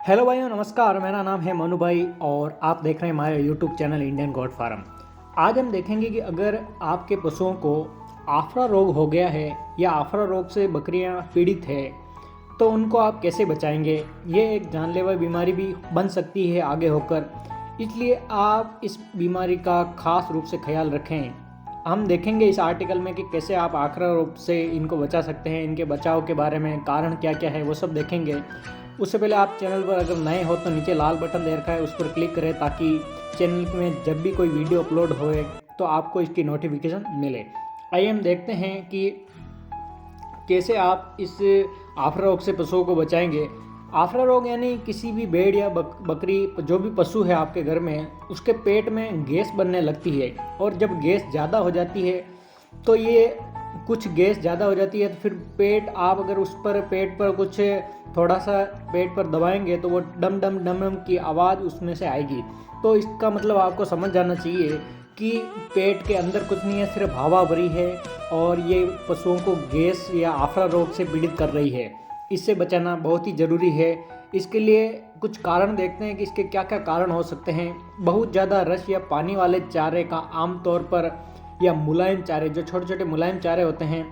Hello भाइयों, नमस्कार। मेरा नाम है मनु भाई और आप देख रहे हैं हमारे YouTube channel Indian goat farm. आज हम देखेंगे कि अगर आपके पशुओं को आफरा रोग हो गया है या आफरा रोग से बकरियां पीड़ित है तो उनको आप कैसे बचाएंगे। ये एक जानलेवा बीमारी भी बन सकती है आगे होकर, इसलिए आप इस बीमारी का खास रूप से ख्याल रखें। हम देखेंगे इस आर्टिकल में कि कैसे आप आफरा रोग से इनको बचा सकते हैं, इनके बचाव के बारे में कारण क्या क्या है वो सब देखेंगे। उससे पहले आप चैनल पर अगर नए हो तो नीचे लाल बटन दे रखा है, उस पर क्लिक करें ताकि चैनल में जब भी कोई वीडियो अपलोड होए तो आपको इसकी नोटिफिकेशन मिले। आइए हम देखते हैं कि कैसे आप इस आफरा रोग से पशुओं को बचाएंगे। आफरा रोग यानी किसी भी भेड़ या बकरी, जो भी पशु है आपके घर में, उसके पेट में गैस बनने लगती है। और जब गैस ज़्यादा हो जाती है तो ये कुछ गैस ज़्यादा हो जाती है तो फिर पेट, आप अगर उस पर पेट पर कुछ थोड़ा सा पेट पर दबाएंगे तो वो डम डम डम डम की आवाज़ उसमें से आएगी। तो इसका मतलब आपको समझ जाना चाहिए कि पेट के अंदर कुछ नहीं है, सिर्फ हवा भरी है और ये पशुओं को गैस या आफरा रोग से पीड़ित कर रही है। इससे बचाना बहुत ही ज़रूरी है। इसके लिए कुछ कारण देखते हैं कि इसके क्या क्या कारण हो सकते हैं। बहुत ज़्यादा रस या पानी वाले चारे का आमतौर पर, या मुलायम चारे, जो छोटे छोटे मुलायम चारे होते हैं,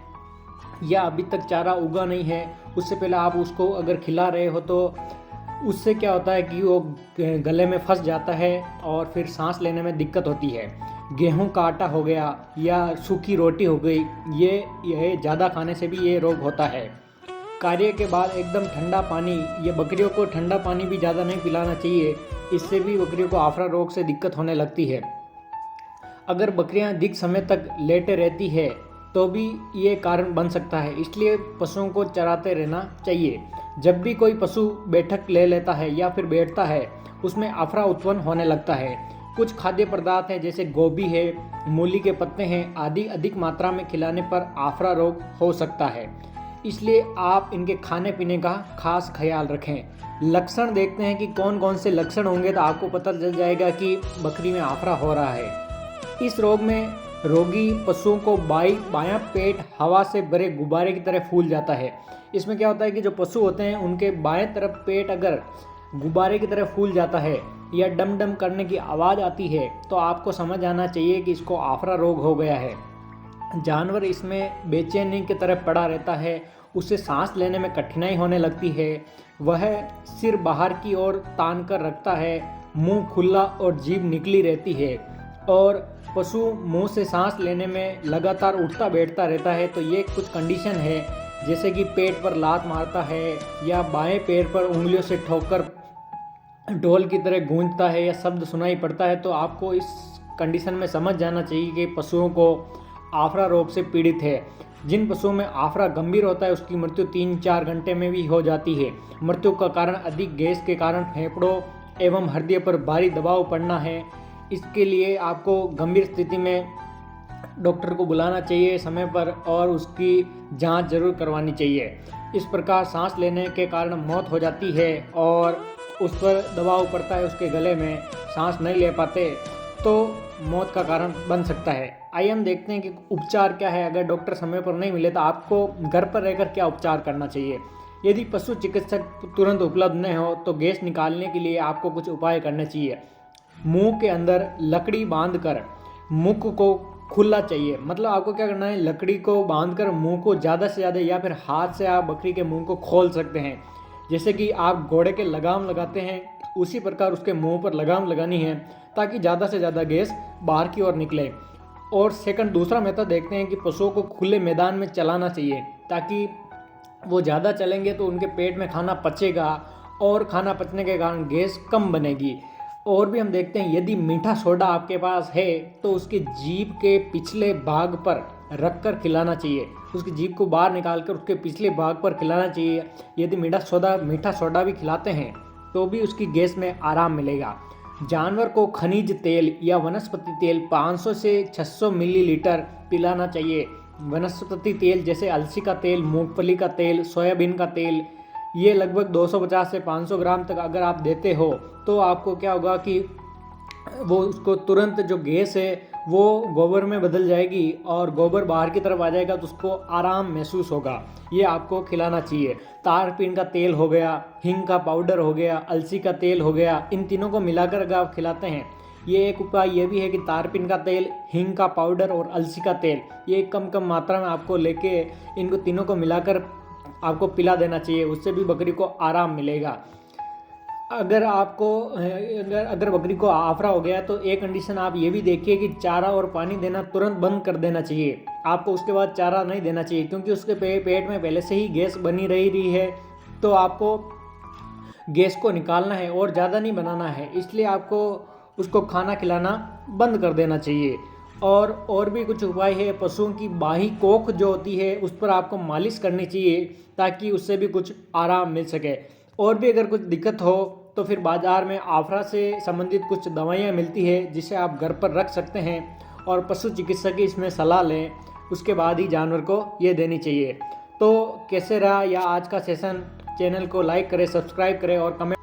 या अभी तक चारा उगा नहीं है उससे पहले आप उसको अगर खिला रहे हो तो उससे क्या होता है कि वो गले में फंस जाता है और फिर सांस लेने में दिक्कत होती है। गेहूं का आटा हो गया या सूखी रोटी हो गई, ये ज़्यादा खाने से भी ये रोग होता है। कार्य के बाद एकदम ठंडा पानी, ये बकरियों को ठंडा पानी भी ज़्यादा नहीं पिलाना चाहिए, इससे भी बकरियों को आफरा रोग से दिक्कत होने लगती है। अगर बकरियां अधिक समय तक लेटे रहती है तो भी ये कारण बन सकता है, इसलिए पशुओं को चराते रहना चाहिए। जब भी कोई पशु बैठक ले लेता है या फिर बैठता है उसमें आफरा उत्पन्न होने लगता है। कुछ खाद्य पदार्थ हैं जैसे गोभी है, मूली के पत्ते हैं आदि अधिक मात्रा में खिलाने पर आफरा रोग हो सकता है, इसलिए आप इनके खाने पीने का खास ख्याल रखें। लक्षण देखते हैं कि कौन कौन से लक्षण होंगे तो आपको पता चल जाएगा कि बकरी में आफरा हो रहा है। इस रोग में रोगी पशुओं को बायां पेट हवा से भरे गुब्बारे की तरह फूल जाता है। इसमें क्या होता है कि जो पशु होते हैं उनके बाएं तरफ पेट अगर गुब्बारे की तरह फूल जाता है या डम डम करने की आवाज़ आती है तो आपको समझ आना चाहिए कि इसको आफरा रोग हो गया है। जानवर इसमें बेचैनी की तरह पड़ा रहता है, उसे सांस लेने में कठिनाई होने लगती है, वह सिर बाहर की ओर तान कर रखता है, मुंह खुला और जीभ निकली रहती है और पशु मुंह से सांस लेने में लगातार उठता बैठता रहता है। तो ये कुछ कंडीशन है, जैसे कि पेट पर लात मारता है या बाएं पैर पर उंगलियों से ठोकर ढोल की तरह गूंजता है या शब्द सुनाई पड़ता है, तो आपको इस कंडीशन में समझ जाना चाहिए कि पशुओं को आफरा रोग से पीड़ित है। जिन पशुओं में आफरा गंभीर होता है उसकी मृत्यु 3-4 घंटे में भी हो जाती है। मृत्यु का कारण अधिक गैस के कारण फेफड़ों एवं हृदय पर भारी दबाव पड़ना है। इसके लिए आपको गंभीर स्थिति में डॉक्टर को बुलाना चाहिए समय पर और उसकी जांच जरूर करवानी चाहिए। इस प्रकार सांस लेने के कारण मौत हो जाती है और उस पर दबाव पड़ता है, उसके गले में सांस नहीं ले पाते तो मौत का कारण बन सकता है। आइए हम देखते हैं कि उपचार क्या है। अगर डॉक्टर समय पर नहीं मिले तो आपको घर पर रहकर क्या उपचार करना चाहिए। यदि पशु चिकित्सक तुरंत उपलब्ध न हो तो गैस निकालने के लिए आपको कुछ उपाय करने चाहिए। मुंह के अंदर लकड़ी बांधकर मुख को खुला चाहिए, मतलब आपको क्या करना है, लकड़ी को बांधकर मुंह को ज़्यादा से ज़्यादा, या फिर हाथ से आप बकरी के मुंह को खोल सकते हैं। जैसे कि आप घोड़े के लगाम लगाते हैं उसी प्रकार उसके मुंह पर लगाम लगानी है ताकि ज़्यादा से ज़्यादा गैस बाहर की ओर निकले। और दूसरा मेथड देखते हैं कि पशुओं को खुले मैदान में चलाना चाहिए ताकि वो ज़्यादा चलेंगे तो उनके पेट में खाना पचेगा और खाना पचने के कारण गैस कम बनेगी। और भी हम देखते हैं, यदि मीठा सोडा आपके पास है तो उसकी जीभ के पिछले भाग पर रख कर खिलाना चाहिए। उसकी जीभ को बाहर निकाल कर उसके पिछले भाग पर खिलाना चाहिए। यदि मीठा सोडा भी खिलाते हैं तो भी उसकी गैस में आराम मिलेगा। जानवर को खनिज तेल या वनस्पति तेल 500 से 600 मिलीलीटर पिलाना चाहिए। वनस्पति तेल जैसे अलसी का तेल, मूंगफली का तेल, सोयाबीन का तेल, ये लगभग 250 से 500 ग्राम तक अगर आप देते हो तो आपको क्या होगा कि वो उसको तुरंत जो गैस है वो गोबर में बदल जाएगी और गोबर बाहर की तरफ आ जाएगा, तो उसको आराम महसूस होगा। ये आपको खिलाना चाहिए। तारपीन का तेल हो गया, हींग का पाउडर हो गया, अलसी का तेल हो गया, इन तीनों को मिलाकर अगर आप खिलाते हैं, ये एक उपाय ये भी है कि तारपीन का तेल, हींग का पाउडर और अलसी का तेल, ये कम कम मात्रा में आपको लेके इनको तीनों को मिलाकर आपको पिला देना चाहिए। उससे भी बकरी को आराम मिलेगा। अगर बकरी को आफरा हो गया तो एक कंडीशन आप ये भी देखिए कि चारा और पानी देना तुरंत बंद कर देना चाहिए। आपको उसके बाद चारा नहीं देना चाहिए, क्योंकि उसके पेट में पहले से ही गैस बनी रही है, तो आपको गैस को निकालना है और ज़्यादा नहीं बनाना है, इसलिए आपको उसको खाना खिलाना बंद कर देना चाहिए। और भी कुछ उपाय है। पशुओं की बाही कोख जो होती है उस पर आपको मालिश करनी चाहिए, ताकि उससे भी कुछ आराम मिल सके। और भी अगर कुछ दिक्कत हो तो फिर बाज़ार में आफरा से संबंधित कुछ दवाइयाँ मिलती है, जिसे आप घर पर रख सकते हैं और पशु चिकित्सक की इसमें सलाह लें, उसके बाद ही जानवर को ये देनी चाहिए। तो कैसे रहा या आज का सेशन? चैनल को लाइक करें, सब्सक्राइब करें और कमेंट